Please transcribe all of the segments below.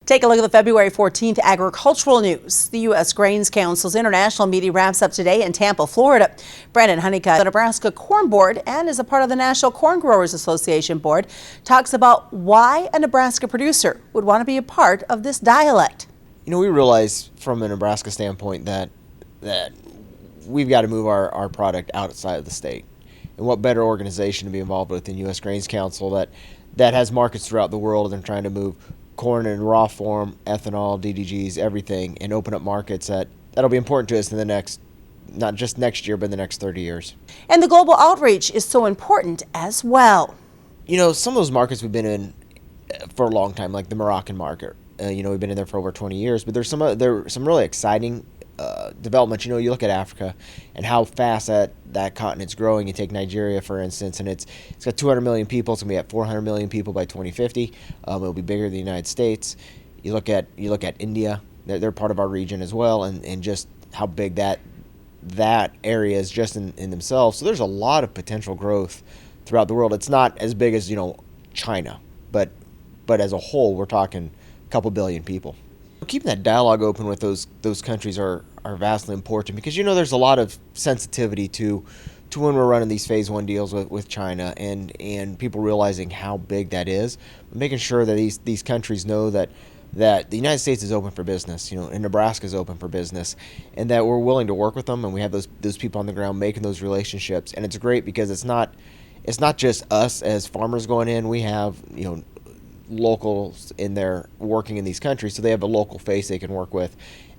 Take a look at the February 14th agricultural news. The U.S. Grains Council's international meeting wraps up today in Tampa, Florida. Brandon Hunnicutt, the Nebraska Corn Board, and is a part of the National Corn Growers Association Board, talks about why a Nebraska producer would want to be a part of this dialect. You know, we realize from a Nebraska standpoint that we've got to move our product outside of the state. And what better organization to be involved with than U.S. Grains Council that has markets throughout the world and trying to move corn in raw form, ethanol, DDGs, everything, and open up markets that'll be important to us in the next, not just next year, but the next 30 years. And the global outreach is so important as well. You know, some of those markets we've been in for a long time, like the Moroccan market. You know, we've been in there for over 20 years, but there's some really exciting developments. You know, you look at Africa and how fast that continent's growing. You take Nigeria, for instance, and it's got 200 million people. It's going to be at 400 million people by 2050. It'll be bigger than the United States. You look at India. They're part of our region as well, and just how big that area is just in themselves. So there's a lot of potential growth throughout the world. It's not as big as, you know, China, but as a whole, we're talking a couple billion people. Keeping that dialogue open with those countries are vastly important, because, you know, there's a lot of sensitivity to when we're running these phase one deals with China, and people realizing how big that is, but making sure that these countries know that the United States is open for business, you know, and Nebraska is open for business, and that we're willing to work with them, and we have those people on the ground making those relationships. And it's great because it's not just us as farmers going in. We have, you know, locals in there working in these countries, so they have a local face they can work with,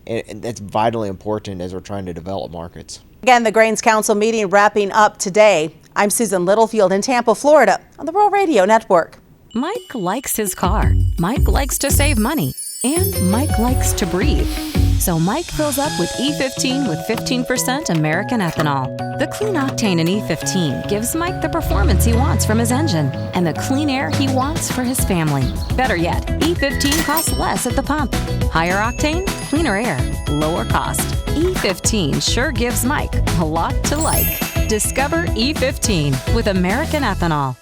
and that's vitally important as we're trying to develop markets. Again, the Grains Council meeting wrapping up today. I'm Susan Littlefield in Tampa, Florida, on the Rural Radio Network. Mike likes his car. Mike likes to save money. And Mike likes to breathe. So Mike fills up with E15 with 15% American ethanol. The clean octane in E15 gives Mike the performance he wants from his engine and the clean air he wants for his family. Better yet, E15 costs less at the pump. Higher octane, cleaner air, lower cost. E15 sure gives Mike a lot to like. Discover E15 with American ethanol.